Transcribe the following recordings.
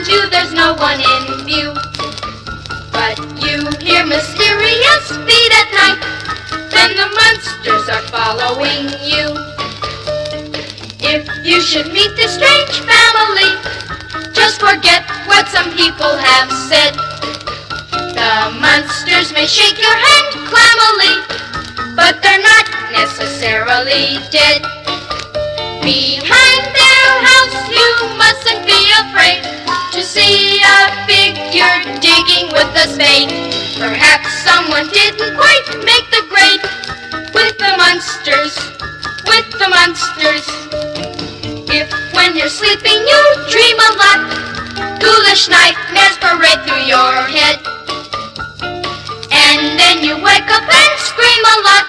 around you, there's no one in view. But you hear mysterious feet at night, then the Munsters are following you. If you should meet this strange family, just forget what some people have said. The Munsters may shake your hand clammily, but they're not necessarily dead. Behind their house you mustn't be afraid to see a figure digging with a spade. Perhaps someone didn't quite make the grade. With the Munsters, with the Munsters. If when you're sleeping you dream a lot, ghoulish nightmares parade through your head, and then you wake up and scream a lot,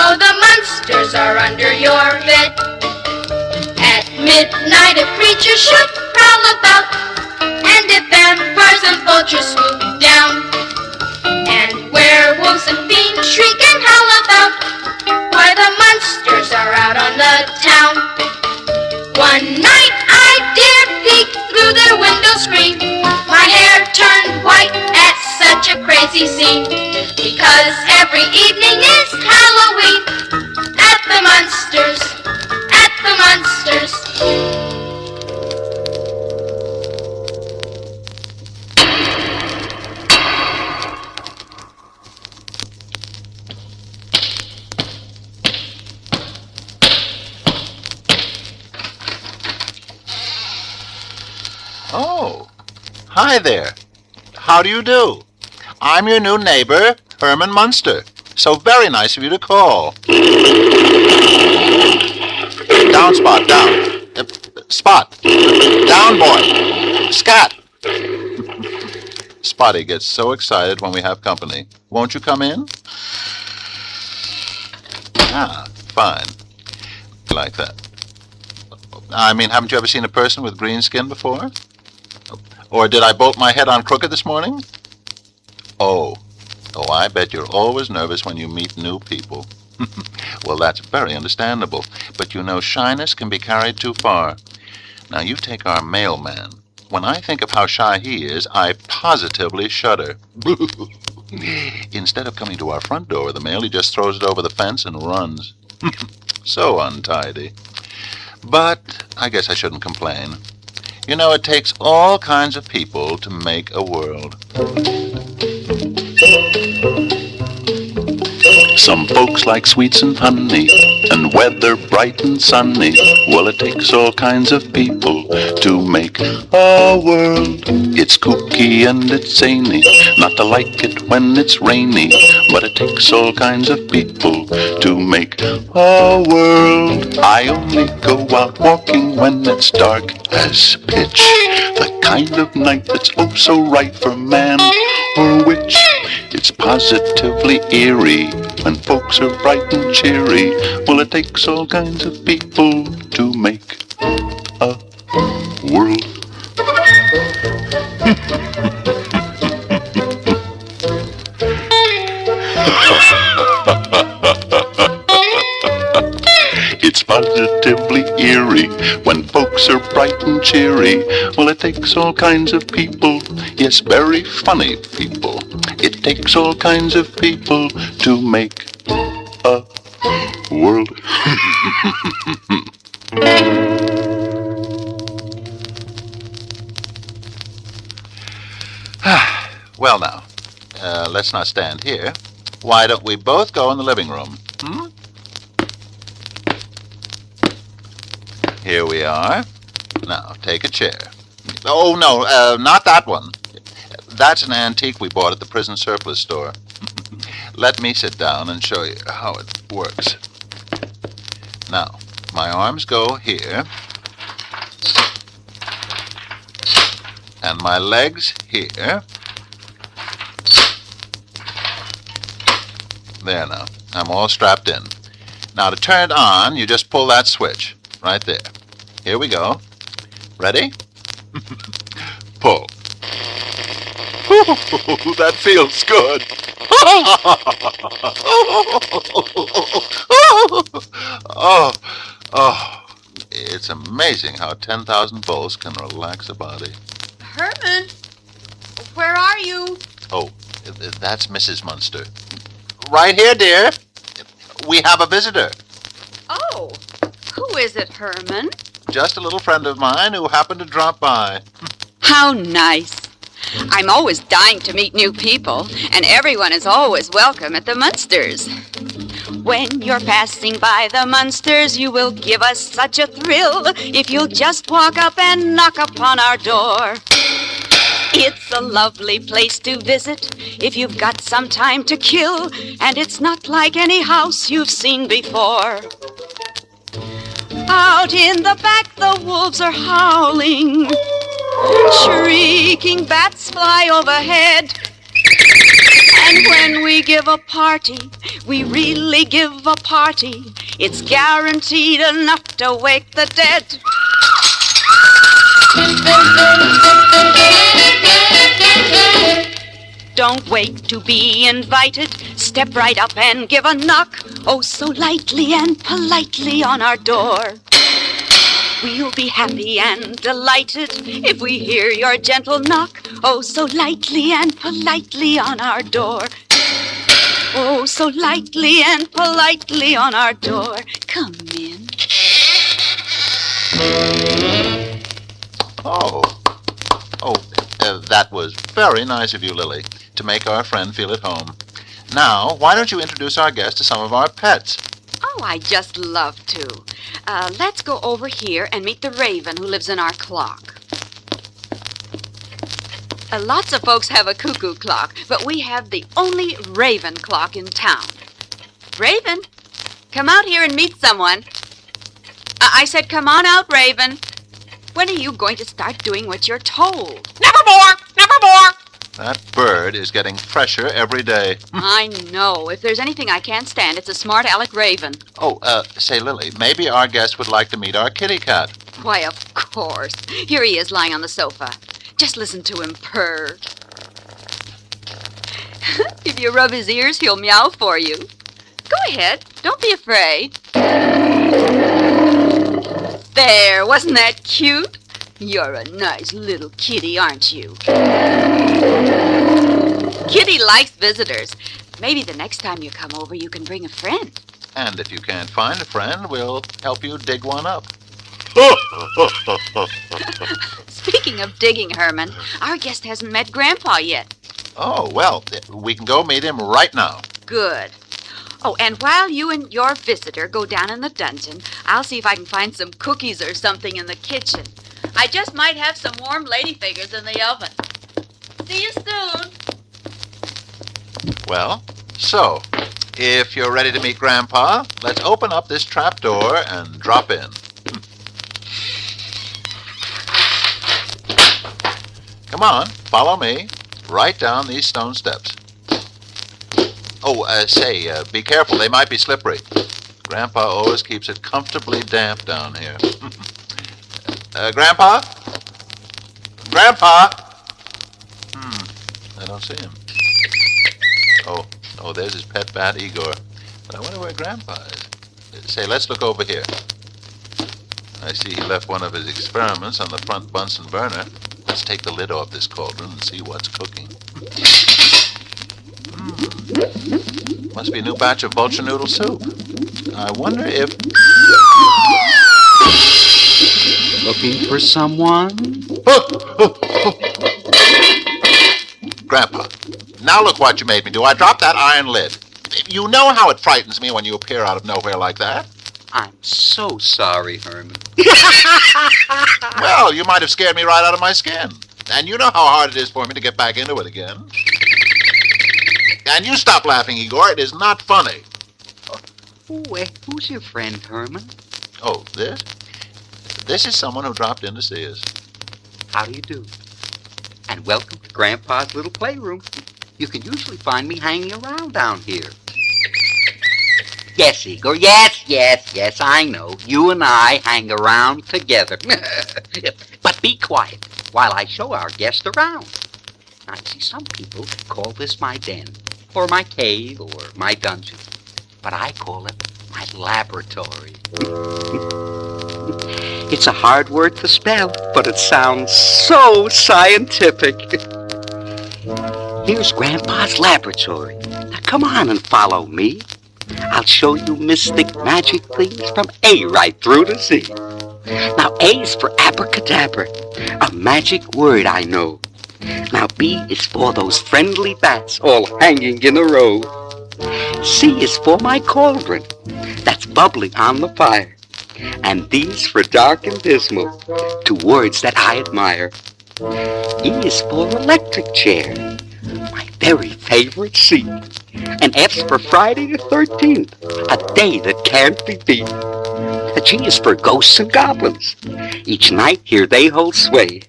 oh, the Munsters are under your bed. At midnight a creature should prowl about, and if vampires and vultures swoop down, and werewolves and fiends shriek and howl about, why the Munsters are out on the town. One night I did peek through their window screen. My hair turned white at such a crazy scene, because every evening is Halloween at the Munsters, at the Munsters. Oh, hi there. How do you do? I'm your new neighbor, Herman Munster. So very nice of you to call. Down, Spot, down. Spot. Down, boy. Scat. Spotty gets so excited when we have company. Won't you come in? Ah, fine. Like that. I mean, haven't you ever seen a person with green skin before? Or did I bolt my head on crooked this morning? Oh, I bet you're always nervous when you meet new people. Well, that's very understandable. But you know, shyness can be carried too far. Now, you take our mailman. When I think of how shy he is, I positively shudder. Instead of coming to our front door with the mail, he just throws it over the fence and runs. So untidy. But I guess I shouldn't complain. You know, it takes all kinds of people to make a world. Some folks like sweets and honey, and weather bright and sunny. Well, it takes all kinds of people to make a world. It's kooky and it's zany, not to like it when it's rainy. But it takes all kinds of people to make a world. I only go out walking when it's dark as pitch, the kind of night that's oh so right for man or witch. It's positively eerie when folks are bright and cheery. Well, it takes all kinds of people to make a world. It's positively eerie when folks are bright and cheery. Well, it takes all kinds of people, yes, very funny people. It takes all kinds of people to make a world. Well now, let's not stand here. Why don't we both go in the living room? Here we are. Now, take a chair. Oh, no, not that one. That's an antique we bought at the prison surplus store. Let me sit down and show you how it works. Now, my arms go here, and my legs here. There now, I'm all strapped in. Now, to turn it on, you just pull that switch. Right there. Here we go. Ready? Pull. That feels good. Oh, it's amazing how 10,000 volts can relax a body. Herman, where are you? Oh, that's Mrs. Munster. Right here, dear. We have a visitor. Oh, who is it, Herman? Just a little friend of mine who happened to drop by. How nice. I'm always dying to meet new people, and everyone is always welcome at the Munsters. When you're passing by the Munsters, you will give us such a thrill if you'll just walk up and knock upon our door. It's a lovely place to visit if you've got some time to kill, and it's not like any house you've seen before. Out in the back, the wolves are howling. Shrieking bats fly overhead. And when we give a party, we really give a party. It's guaranteed enough to wake the dead. Don't wait to be invited. Step right up and give a knock. Oh, so lightly and politely on our door. We'll be happy and delighted if we hear your gentle knock. Oh, so lightly and politely on our door. Oh, so lightly and politely on our door. Come in. That was very nice of you, Lily, to make our friend feel at home. Now, why don't you introduce our guest to some of our pets? Oh, I just love to. Let's go over here and meet the raven who lives in our clock. Lots of folks have a cuckoo clock, but we have the only raven clock in town. Raven, come out here and meet someone. I said come on out, Raven. When are you going to start doing what you're told? Never more! Never more! That bird is getting fresher every day. I know. If there's anything I can't stand, it's a smart aleck raven. Say, Lily, maybe our guest would like to meet our kitty cat. Why, of course. Here he is lying on the sofa. Just listen to him purr. If you rub his ears, he'll meow for you. Go ahead. Don't be afraid. There, wasn't that cute? You're a nice little kitty, aren't you? Kitty likes visitors. Maybe the next time you come over, you can bring a friend. And if you can't find a friend, we'll help you dig one up. Speaking of digging, Herman, our guest hasn't met Grandpa yet. Oh, well, we can go meet him right now. Good. Oh, and while you and your visitor go down in the dungeon, I'll see if I can find some cookies or something in the kitchen. I just might have some warm ladyfingers in the oven. See you soon. Well, so, if you're ready to meet Grandpa, let's open up this trap door and drop in. Come on, follow me. Right down these stone steps. Be careful, they might be slippery. Grandpa always keeps it comfortably damp down here. Grandpa? Grandpa? I don't see him. Oh, there's his pet bat, Igor. But I wonder where Grandpa is. Say, let's look over here. I see he left one of his experiments on the front Bunsen burner. Let's take the lid off this cauldron and see what's cooking. Must be a new batch of vulture noodle soup. I wonder if... Looking for someone? Grandpa, now look what you made me do. I dropped that iron lid. You know how it frightens me when you appear out of nowhere like that. I'm so sorry, Herman. Well, you might have scared me right out of my skin. And you know how hard it is for me to get back into it again. And you stop laughing, Igor. It is not funny. Who's your friend, Herman? Oh, this? This is someone who dropped in to see us. How do you do? And welcome to Grandpa's little playroom. You can usually find me hanging around down here. Yes, Igor, yes, I know. You and I hang around together. But be quiet while I show our guest around. Now, you see, some people call this my den, or my cave, or my dungeon. But I call it my laboratory. It's a hard word to spell, but it sounds so scientific. Here's Grandpa's laboratory. Now come on and follow me. I'll show you mystic magic things from A right through to Z. Now A's for abracadabra, a magic word I know. Now B is for those friendly bats all hanging in a row. C is for my cauldron that's bubbling on the fire. And D's for dark and dismal, two words that I admire. E is for electric chair, my very favorite seat. And F's for Friday the 13th, a day that can't be beat. The G is for ghosts and goblins. Each night here they hold sway.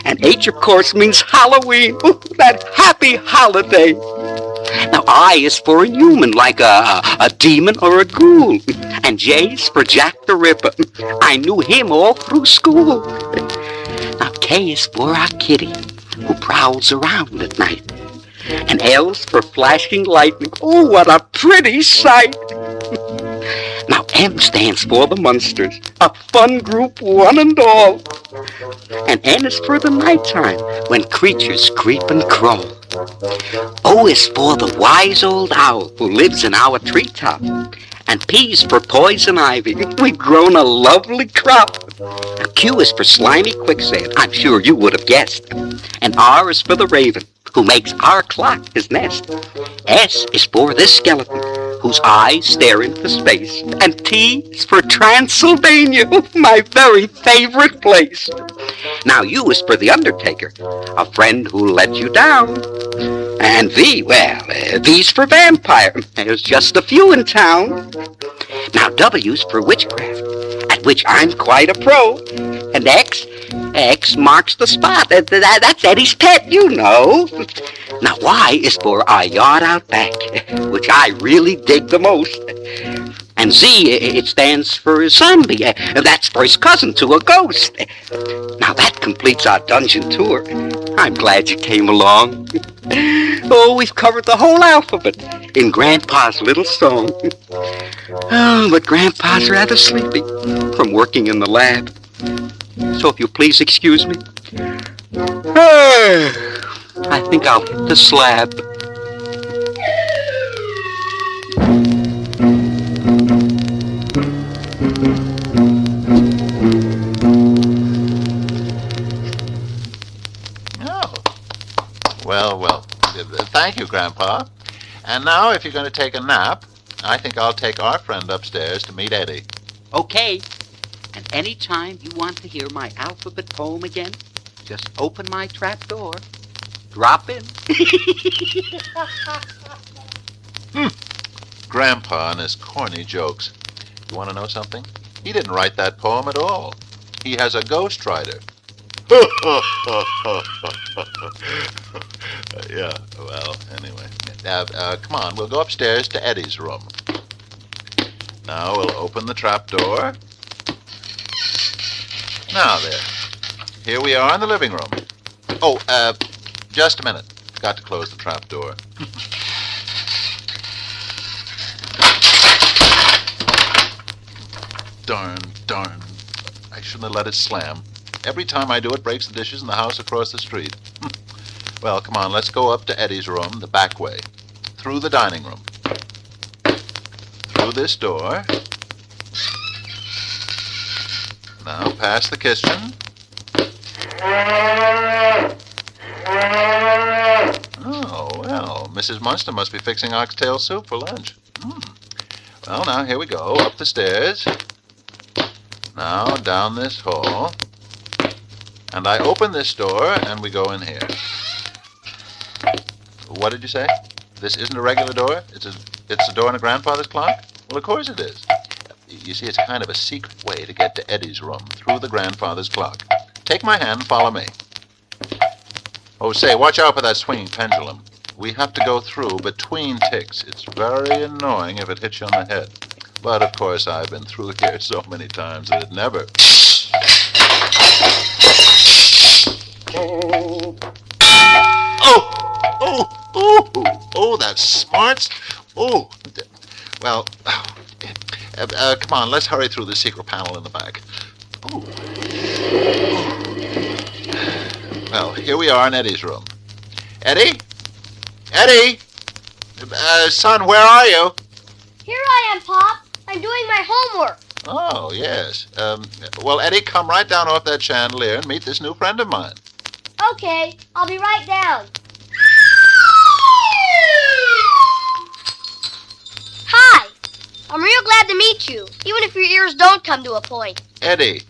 And H, of course, means Halloween. Ooh, that happy holiday. Now I is for a human, like a demon or a ghoul. And J's for Jack the Ripper. I knew him all through school. Now K is for our kitty, who prowls around at night. And L's for flashing lightning. Oh, what a pretty sight. Now M stands for the Munsters, a fun group one and all. And N is for the nighttime, when creatures creep and crawl. O is for the wise old owl who lives in our treetop. And P is for poison ivy. We've grown a lovely crop. And Q is for slimy quicksand. I'm sure you would have guessed. And R is for the raven who makes our clock his nest. S is for this skeleton whose eyes stare into space. And T is for Transylvania, my very favorite place. Now U is for the undertaker, a friend who let you down. And V, well, V's for vampire. There's just a few in town. Now W's for witchcraft, at which I'm quite a pro. And X marks the spot. That's Eddie's pet, you know. Now Y is for our yard out back, which I really dig the most. And Z, it stands for zombie. That's for his cousin to a ghost. Now that completes our dungeon tour. I'm glad you came along. Oh, we've covered the whole alphabet in Grandpa's little song. Oh, but Grandpa's rather sleepy from working in the lab. So if you'll please excuse me, I think I'll hit the slab. Well, thank you, Grandpa. And now, if you're going to take a nap, I think I'll take our friend upstairs to meet Eddie. Okay. And any time you want to hear my alphabet poem again, just open my trap door. Drop in. Grandpa and his corny jokes. You want to know something? He didn't write that poem at all. He has a ghostwriter. Yeah, well, anyway. Come on, we'll go upstairs to Eddie's room. Now we'll open the trap door. Now there. Here we are in the living room. Oh, just a minute. Got to close the trap door. Darn. I shouldn't have let it slam. Every time I do, it breaks the dishes in the house across the street. Well, come on, let's go up to Eddie's room the back way. Through the dining room. Through this door. Now, past the kitchen. Oh, well, Mrs. Munster must be fixing oxtail soup for lunch. Well, now, here we go, up the stairs. Now, down this hall. And I open this door, and we go in here. What did you say? This isn't a regular door? It's a door in a grandfather's clock? Well, of course it is. You see, it's kind of a secret way to get to Eddie's room, through the grandfather's clock. Take my hand and follow me. Oh, say, watch out for that swinging pendulum. We have to go through between ticks. It's very annoying if it hits you on the head. But, of course, I've been through here so many times that it never... Oh, that smarts. Oh, well, come on, let's hurry through the secret panel in the back. Ooh. Well, here we are in Eddie's room. Eddie? Eddie? Son, where are you? Here I am, Pop. I'm doing my homework. Oh, yes. Well, Eddie, come right down off that chandelier and meet this new friend of mine. Okay, I'll be right down. Hi. I'm real glad to meet you, even if your ears don't come to a point. Eddie,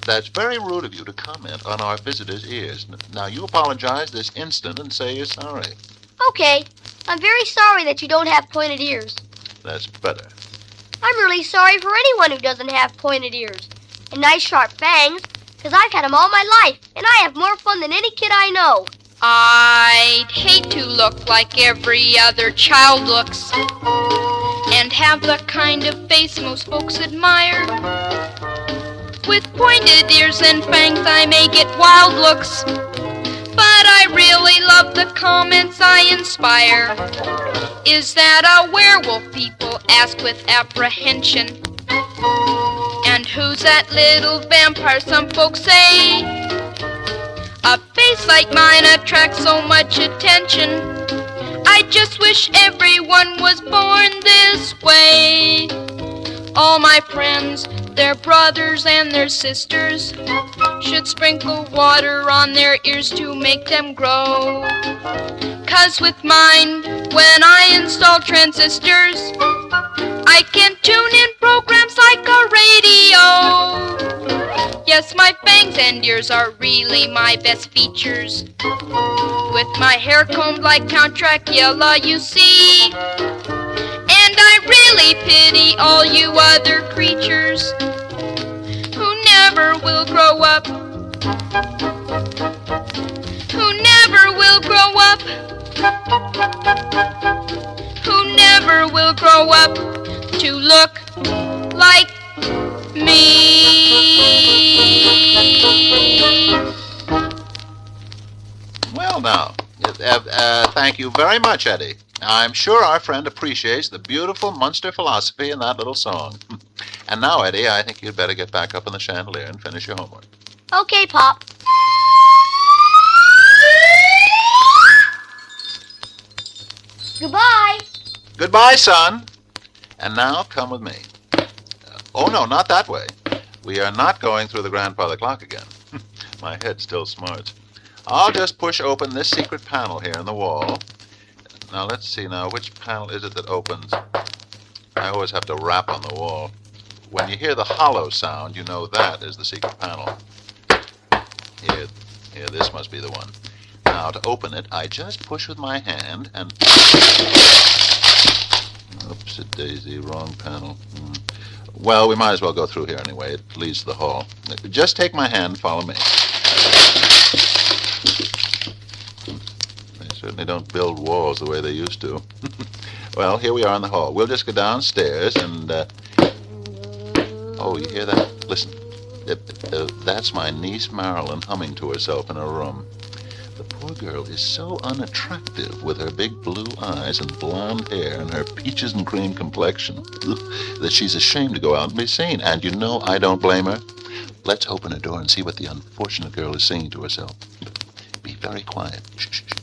that's very rude of you to comment on our visitor's ears. Now, you apologize this instant and say you're sorry. Okay, I'm very sorry that you don't have pointed ears. That's better. I'm really sorry for anyone who doesn't have pointed ears and nice sharp fangs, because I've had them all my life, and I have more fun than any kid I know. I'd hate to look like every other child looks and have the kind of face most folks admire. With pointed ears and fangs I may get wild looks, but I really love the comments I inspire. Is that a werewolf, people ask with apprehension? And who's that little vampire, some folks say? A face like mine attracts so much attention. I just wish everyone was born this way. All my friends, their brothers and their sisters, should sprinkle water on their ears to make them grow. 'Cause with mine, when I install transistors, I can tune in programs like a radio. Yes, my fangs and ears are really my best features. With my hair combed like Count Dracula, you see. And I really pity all you other creatures who never will grow up. Who never will grow up. Who never will grow up to look like me. Well, now, thank you very much, Eddie. I'm sure our friend appreciates the beautiful Munster philosophy in that little song. And now, Eddie, I think you'd better get back up on the chandelier and finish your homework. Okay, Pop. Goodbye. Goodbye, son. And now, come with me. Oh, no, not that way. We are not going through the grandfather clock again. My head still smarts. I'll just push open this secret panel here in the wall. Now, let's see now, which panel is it that opens? I always have to rap on the wall. When you hear the hollow sound, you know that is the secret panel. Here, this must be the one. Now, to open it, I just push with my hand and... Oops-a-daisy, wrong panel. Well, we might as well go through here anyway. It leads to the hall. Just take my hand and follow me. They certainly don't build walls the way they used to. Well, here we are in the hall. We'll just go downstairs and... Oh, you hear that? Listen. That's my niece Marilyn humming to herself in her room. The poor girl is so unattractive with her big blue eyes and blonde hair and her peaches and cream complexion that she's ashamed to go out and be seen. And you know I don't blame her. Let's open her door and see what the unfortunate girl is singing to herself. Be very quiet. Shh, shh, shh.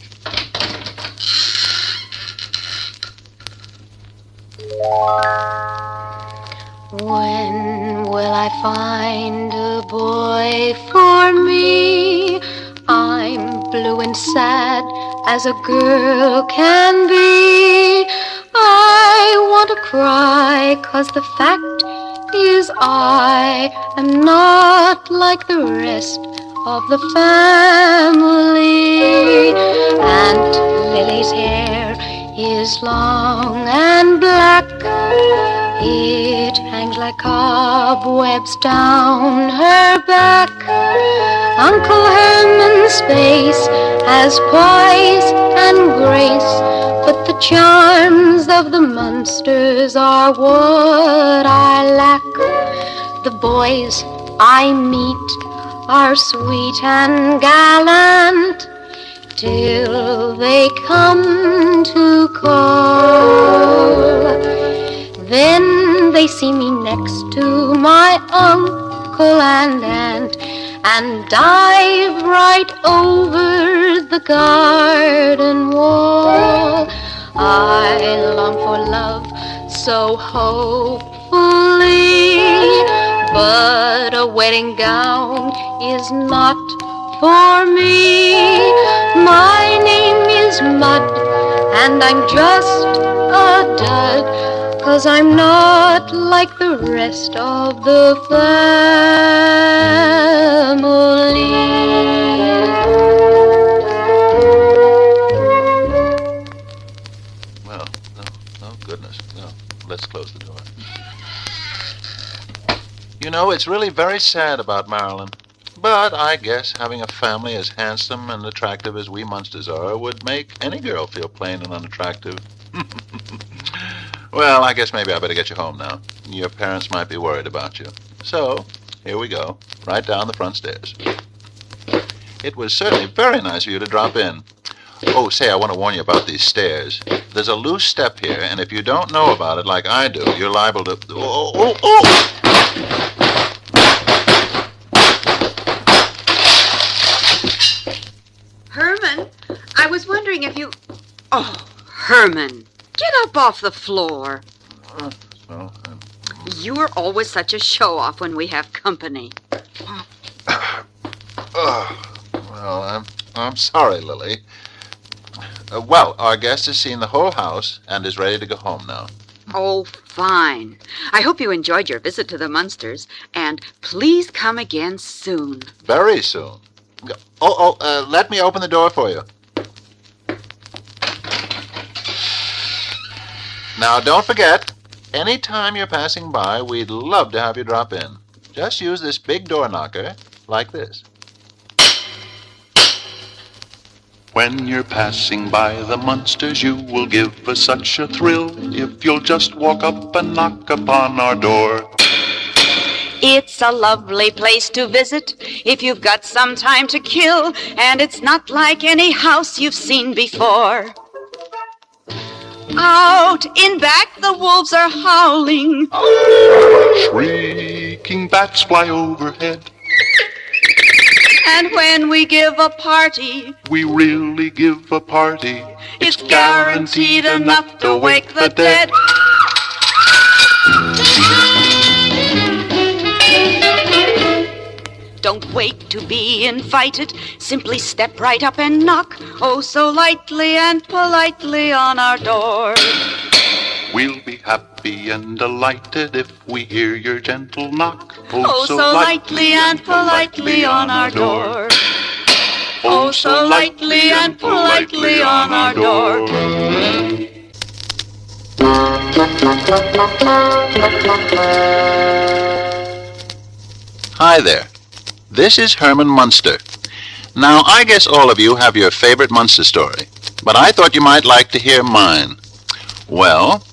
When will I find a boy for me? I'm blue and sad as a girl can be. I want to cry 'cause the fact is I am not like the rest of the family. Aunt Lily's hair is long and black. It hangs like cobwebs down her back. Uncle Herman's face has poise and grace, but the charms of the Munsters are what I lack. The boys I meet are sweet and gallant till they come to call. Then they see me next to my Uncle uncle and aunt, and dive right over the garden wall. I long for love so hopefully, but a wedding gown is not for me. My name is Mud, and I'm just a dud, 'cause I'm not like the rest of the family. Well, no, goodness, no. Let's close the door. You know, it's really very sad about Marilyn. But I guess having a family as handsome and attractive as we Munsters are would make any girl feel plain and unattractive. Well, I guess maybe I better get you home now. Your parents might be worried about you. So, here we go, right down the front stairs. It was certainly very nice of you to drop in. Oh, say, I want to warn you about these stairs. There's a loose step here, and if you don't know about it like I do, you're liable to... Oh! Herman, I was wondering if you... Oh, Herman, get up off the floor. You are always such a show-off when we have company. Well, I'm sorry, Lily. Well, our guest has seen the whole house and is ready to go home now. Oh, fine. I hope you enjoyed your visit to the Munsters, and please come again soon. Very soon. Let me open the door for you. Now, don't forget, anytime you're passing by, we'd love to have you drop in. Just use this big door knocker, like this. When you're passing by the Munsters, you will give us such a thrill if you'll just walk up and knock upon our door. It's a lovely place to visit if you've got some time to kill, and it's not like any house you've seen before. Out in back, the wolves are howling. Shrieking bats fly overhead. And when we give a party, We really give a party. it's guaranteed enough to wake the dead. Don't wait to be invited. Simply step right up and knock, oh so lightly and politely on our door. We'll be happy and delighted if we hear your gentle knock. Oh so lightly and politely on our door. Oh so lightly and politely on our door. Hi there. This is Herman Munster. Now, I guess all of you have your favorite Munster story, but I thought you might like to hear mine. Well,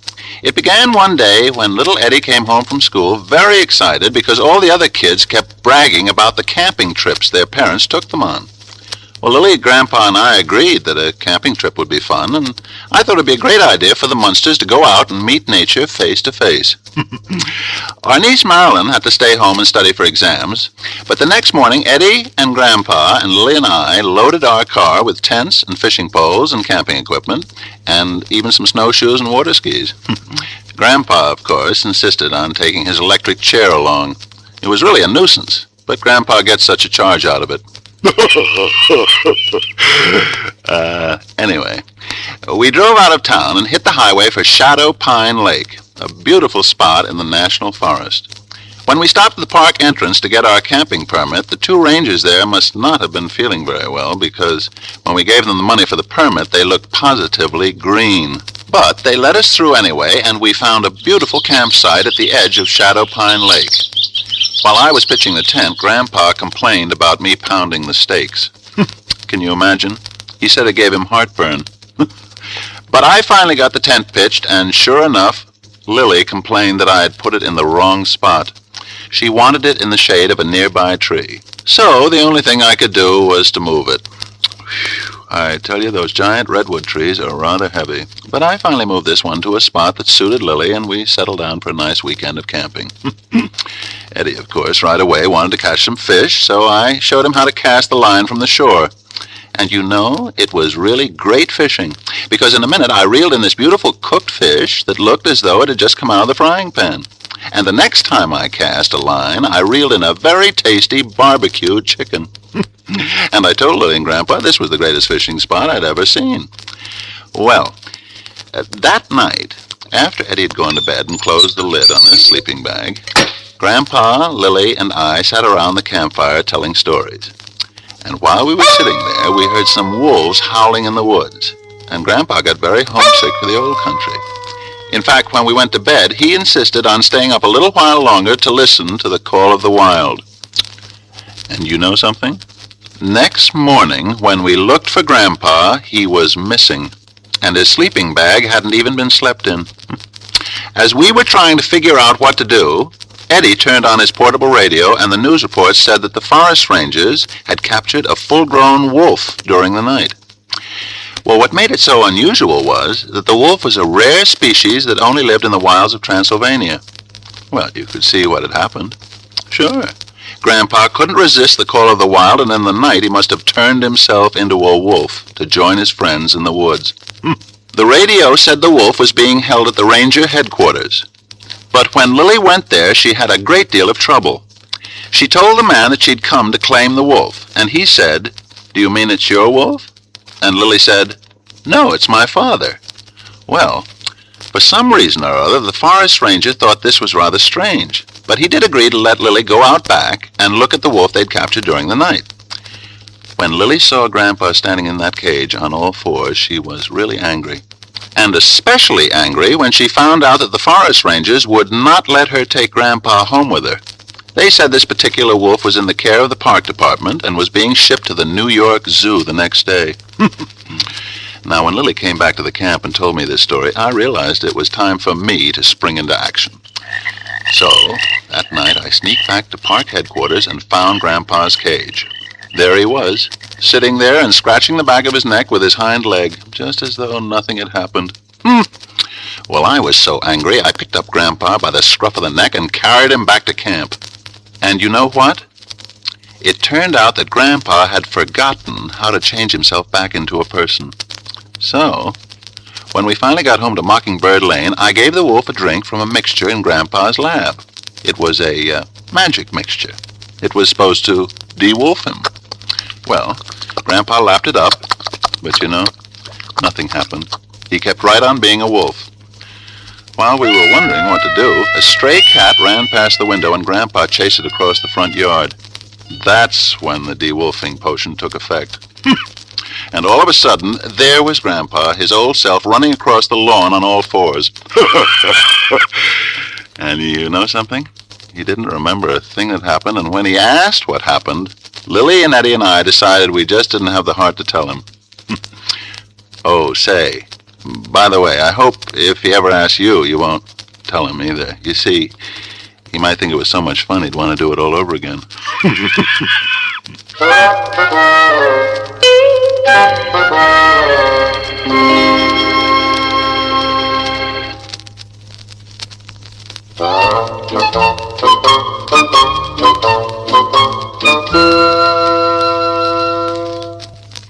it began one day when little Eddie came home from school very excited because all the other kids kept bragging about the camping trips their parents took them on. Well, Lily, Grandpa, and I agreed that a camping trip would be fun, and I thought it would be a great idea for the Munsters to go out and meet nature face to face. Our niece Marilyn had to stay home and study for exams, but the next morning Eddie and Grandpa and Lily and I loaded our car with tents and fishing poles and camping equipment, and even some snowshoes and water skis. Grandpa, of course, insisted on taking his electric chair along. It was really a nuisance, but Grandpa gets such a charge out of it. Anyway, we drove out of town and hit the highway for Shadow Pine Lake, a beautiful spot in the National Forest. When we stopped at the park entrance to get our camping permit, the two rangers there must not have been feeling very well because when we gave them the money for the permit, they looked positively green. But they let us through anyway, and we found a beautiful campsite at the edge of Shadow Pine Lake. While I was pitching the tent, Grandpa complained about me pounding the stakes. Can you imagine? He said it gave him heartburn. But I finally got the tent pitched, and sure enough, Lily complained that I had put it in the wrong spot. She wanted it in the shade of a nearby tree. So the only thing I could do was to move it. I tell you, those giant redwood trees are rather heavy. But I finally moved this one to a spot that suited Lily, and we settled down for a nice weekend of camping. Eddie, of course, right away wanted to catch some fish, so I showed him how to cast the line from the shore. And you know, it was really great fishing, because in a minute I reeled in this beautiful cooked fish that looked as though it had just come out of the frying pan. And the next time I cast a line, I reeled in a very tasty barbecued chicken. And I told Lily and Grandpa this was the greatest fishing spot I'd ever seen. Well, that night, after Eddie had gone to bed and closed the lid on his sleeping bag, Grandpa, Lily, and I sat around the campfire telling stories. And while we were sitting there, we heard some wolves howling in the woods, and Grandpa got very homesick for the old country. In fact, when we went to bed, he insisted on staying up a little while longer to listen to the call of the wild. And you know something? Next morning, when we looked for Grandpa, he was missing, and his sleeping bag hadn't even been slept in. As we were trying to figure out what to do, Eddie turned on his portable radio, and the news reports said that the forest rangers had captured a full-grown wolf during the night. Well, what made it so unusual was that the wolf was a rare species that only lived in the wilds of Transylvania. Well, you could see what had happened. Sure. Grandpa couldn't resist the call of the wild, and in the night he must have turned himself into a wolf to join his friends in the woods. The radio said the wolf was being held at the ranger headquarters. But when Lily went there, she had a great deal of trouble. She told the man that she'd come to claim the wolf, and he said, "Do you mean it's your wolf?" And Lily said, "No, it's my father." Well, for some reason or other, the forest ranger thought this was rather strange, but he did agree to let Lily go out back and look at the wolf they'd captured during the night. When Lily saw Grandpa standing in that cage on all fours, she was really angry. And especially angry when she found out that the forest rangers would not let her take Grandpa home with her. They said this particular wolf was in the care of the park department and was being shipped to the New York Zoo the next day. Now, when Lily came back to the camp and told me this story, I realized it was time for me to spring into action. So, that night I sneaked back to park headquarters and found Grandpa's cage. There he was, sitting there and scratching the back of his neck with his hind leg, just as though nothing had happened. Well, I was so angry, I picked up Grandpa by the scruff of the neck and carried him back to camp. And you know what? It turned out that Grandpa had forgotten how to change himself back into a person. So, when we finally got home to Mockingbird Lane, I gave the wolf a drink from a mixture in Grandpa's lab. It was a magic mixture. It was supposed to de-wolf him. Well, Grandpa lapped it up, but you know, nothing happened. He kept right on being a wolf. While we were wondering what to do, a stray cat ran past the window and Grandpa chased it across the front yard. That's when the de-wolfing potion took effect. And all of a sudden, there was Grandpa, his old self, running across the lawn on all fours. And you know something? He didn't remember a thing that happened, and when he asked what happened, Lily and Eddie and I decided we just didn't have the heart to tell him. Oh, say, by the way, I hope if he ever asks you, you won't tell him either. You see, he might think it was so much fun he'd want to do it all over again.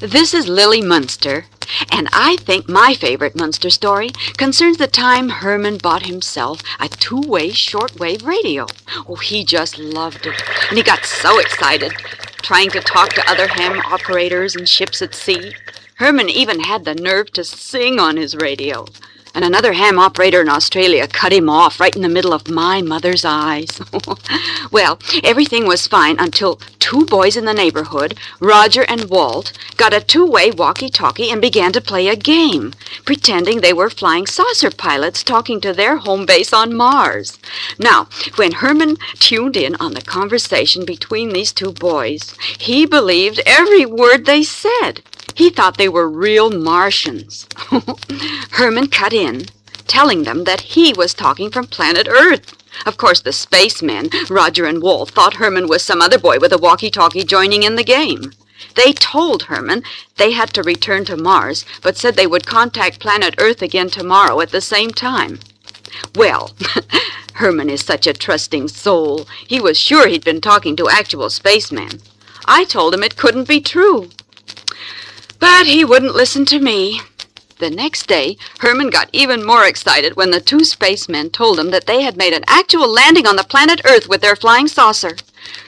This is Lily Munster, and I think my favorite Munster story concerns the time Herman bought himself a two-way shortwave radio. Oh, he just loved it, and he got so excited, trying to talk to other ham operators and ships at sea. Herman even had the nerve to sing on his radio. And another ham operator in Australia cut him off right in the middle of my mother's eyes. Well, everything was fine until two boys in the neighborhood, Roger and Walt, got a two-way walkie-talkie and began to play a game, pretending they were flying saucer pilots talking to their home base on Mars. Now, when Herman tuned in on the conversation between these two boys, he believed every word they said. He thought they were real Martians. Herman cut in, telling them that he was talking from planet Earth. Of course, the spacemen, Roger and Walt, thought Herman was some other boy with a walkie-talkie joining in the game. They told Herman they had to return to Mars, but said they would contact planet Earth again tomorrow at the same time. Well, Herman is such a trusting soul. He was sure he'd been talking to actual spacemen. I told him it couldn't be true. But he wouldn't listen to me. The next day, Herman got even more excited when the two spacemen told him that they had made an actual landing on the planet Earth with their flying saucer.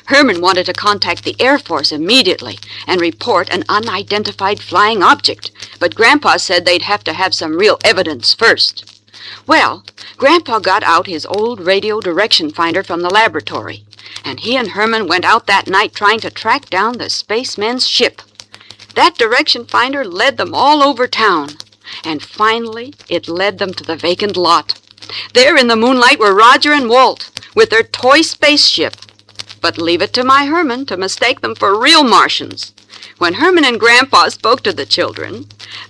Herman wanted to contact the Air Force immediately and report an unidentified flying object, but Grandpa said they'd have to have some real evidence first. Well, Grandpa got out his old radio direction finder from the laboratory, and he and Herman went out that night trying to track down the spacemen's ship. That direction finder led them all over town, and finally it led them to the vacant lot. There in the moonlight were Roger and Walt with their toy spaceship. But leave it to my Herman to mistake them for real Martians. When Herman and Grandpa spoke to the children,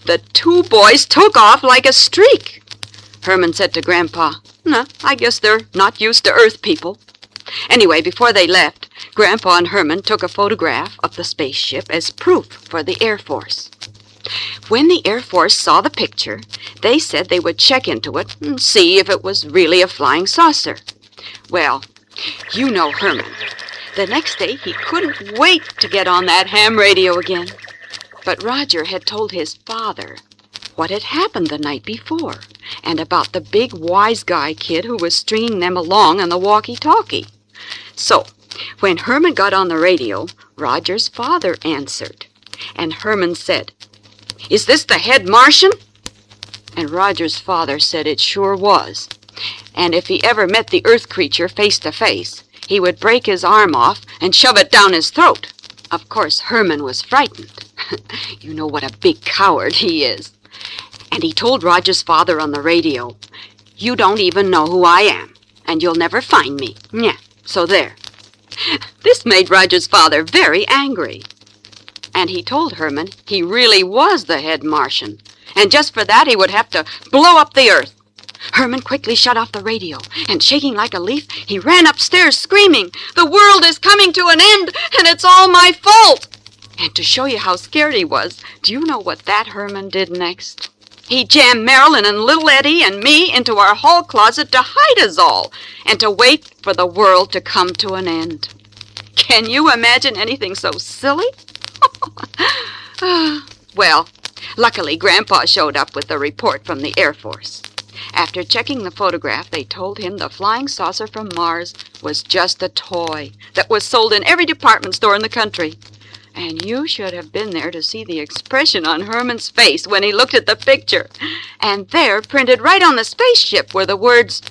the two boys took off like a streak. Herman said to Grandpa, "No, I guess they're not used to Earth people." Anyway, before they left, Grandpa and Herman took a photograph of the spaceship as proof for the Air Force. When the Air Force saw the picture, they said they would check into it and see if it was really a flying saucer. Well, you know Herman. The next day, he couldn't wait to get on that ham radio again. But Roger had told his father what had happened the night before, and about the big wise guy kid who was stringing them along on the walkie-talkie. So, when Herman got on the radio, Roger's father answered, and Herman said, "Is this the head Martian?" And Roger's father said it sure was. And if he ever met the Earth creature face to face, he would break his arm off and shove it down his throat. Of course, Herman was frightened. You know what a big coward he is. And he told Roger's father on the radio, "You don't even know who I am, and you'll never find me." Yeah, so there. This made Roger's father very angry. And he told Herman he really was the head Martian, and just for that he would have to blow up the Earth. Herman quickly shut off the radio, and shaking like a leaf, he ran upstairs screaming, "The world is coming to an end, and it's all my fault!" And to show you how scared he was, do you know what that Herman did next? He jammed Marilyn and little Eddie and me into our hall closet to hide us all, and to wait for the world to come to an end. Can you imagine anything so silly? Well, luckily Grandpa showed up with the report from the Air Force. After checking the photograph, they told him the flying saucer from Mars was just a toy that was sold in every department store in the country. And you should have been there to see the expression on Herman's face when he looked at the picture. And there, printed right on the spaceship, were the words,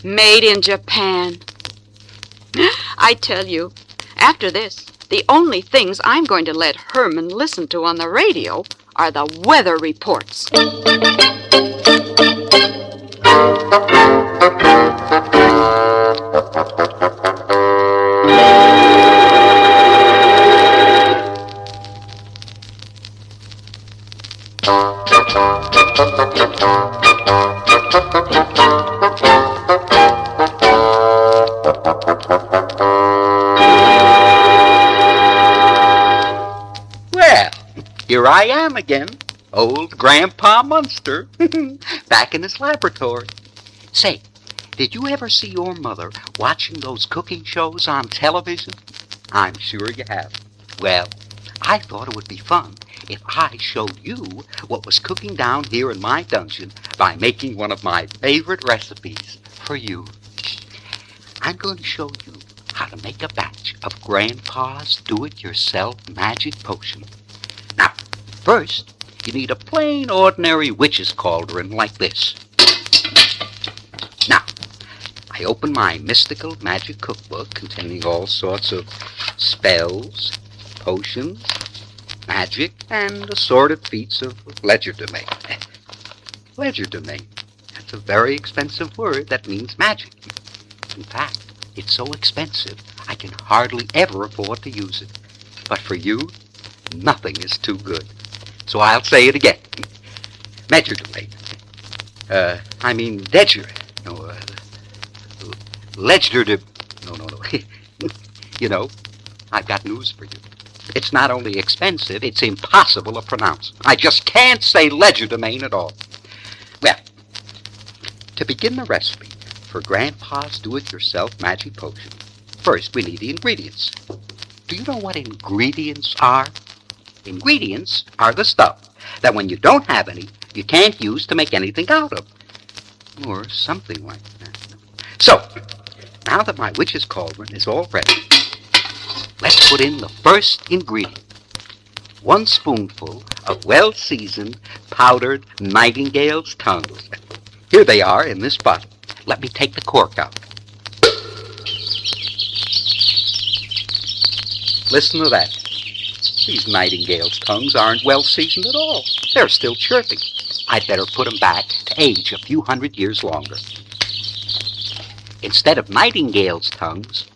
"Made in Japan." I tell you, after this, the only things I'm going to let Herman listen to on the radio are the weather reports. Well, here I am again, old Grandpa Munster, back in his laboratory. Say, did you ever see your mother watching those cooking shows on television? I'm sure you have. Well, I thought it would be fun if I showed you what was cooking down here in my dungeon by making one of my favorite recipes for you. I'm going to show you how to make a batch of Grandpa's do-it-yourself magic potion. Now, first, you need a plain, ordinary witch's cauldron like this. Now, I open my mystical magic cookbook containing all sorts of spells, potions, magic, and assorted feats of legerdemain. Legerdemain. That's a very expensive word that means magic. In fact, it's so expensive I can hardly ever afford to use it. But for you, nothing is too good. So I'll say it again. Legerdemain. Ledger. No, Ledger. No. You know, I've got news for you. It's not only expensive, it's impossible to pronounce. I just can't say legerdemain at all. Well, to begin the recipe, for Grandpa's do-it-yourself magic potion, first we need the ingredients. Do you know what ingredients are? Ingredients are the stuff that when you don't have any, you can't use to make anything out of. Or something like that. So, now that my witch's cauldron is all ready, let's put in the first ingredient. 1 spoonful of well-seasoned, powdered nightingale's tongues. Here they are in this bottle. Let me take the cork out. Listen to that. These nightingale's tongues aren't well-seasoned at all. They're still chirping. I'd better put them back to age a few hundred years longer. Instead of nightingale's tongues,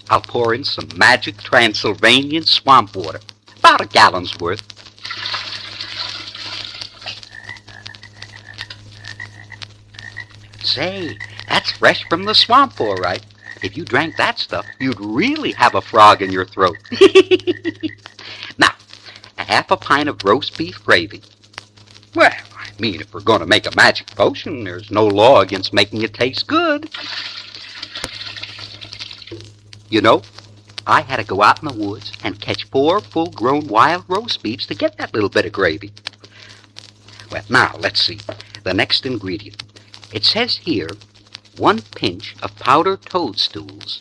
I'll pour in some magic Transylvanian swamp water, about a gallon's worth. Say, that's fresh from the swamp, all right. If you drank that stuff, you'd really have a frog in your throat. Now, a half a pint of roast beef gravy. Well, I mean, if we're going to make a magic potion, there's no law against making it taste good. You know, I had to go out in the woods and catch 4 full-grown wild roast beefs to get that little bit of gravy. Well, now, let's see. The next ingredient. It says here, 1 pinch of powdered toadstools,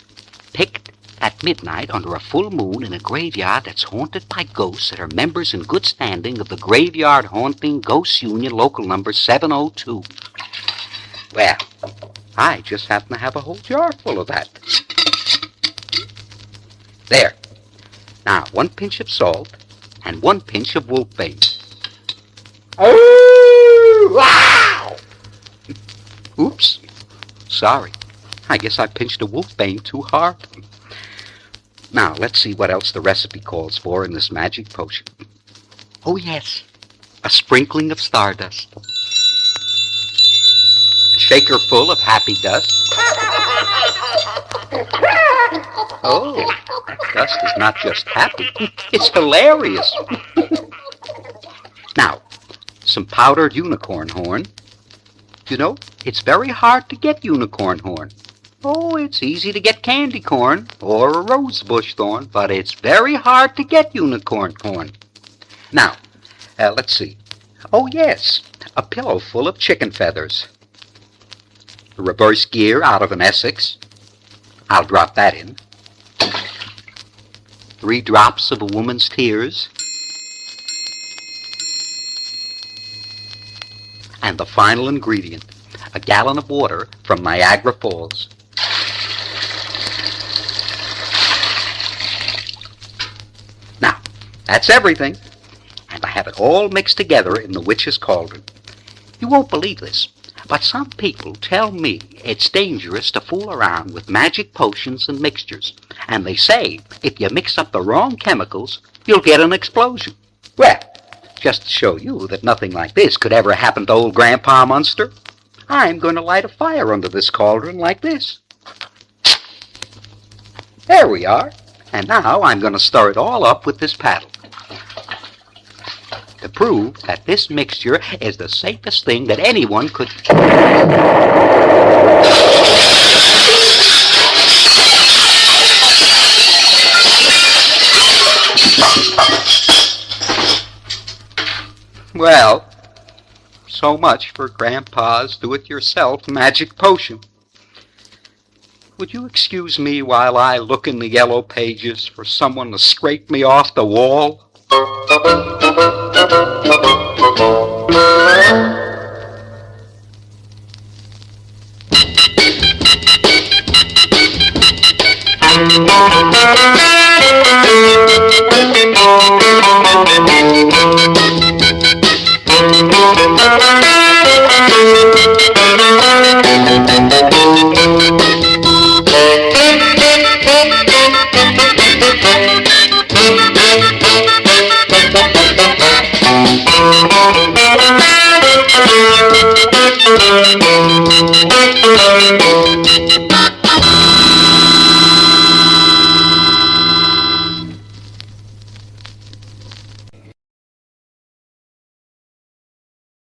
picked at midnight under a full moon in a graveyard that's haunted by ghosts that are members in good standing of the Graveyard Haunting Ghost Union, local number 702. Well, I just happen to have a whole jar full of that. There. Now, 1 pinch of salt and 1 pinch of wolfbane. Oh! Wow! Oops. Sorry. I guess I pinched a wolfbane too hard. Now, let's see what else the recipe calls for in this magic potion. Oh, yes. A sprinkling of stardust. A shaker full of happy dust. Oh, that dust is not just happy. It's hilarious. Now, some powdered unicorn horn. You know, it's very hard to get unicorn horn. Oh, it's easy to get candy corn or a rosebush thorn, but it's very hard to get unicorn horn. Now, let's see. Oh, yes, a pillow full of chicken feathers. A reverse gear out of an Essex. I'll drop that in. 3 drops of a woman's tears. And the final ingredient, a gallon of water from Niagara Falls. Now, that's everything. And I have it all mixed together in the witch's cauldron. You won't believe this, but some people tell me it's dangerous to fool around with magic potions and mixtures. And they say if you mix up the wrong chemicals, you'll get an explosion. Well, just to show you that nothing like this could ever happen to old Grandpa Munster, I'm going to light a fire under this cauldron like this. There we are. And now I'm going to stir it all up with this paddle. To prove that this mixture is the safest thing that anyone could... Well, so much for Grandpa's do-it-yourself magic potion. Would you excuse me while I look in the yellow pages for someone to scrape me off the wall? Thank you.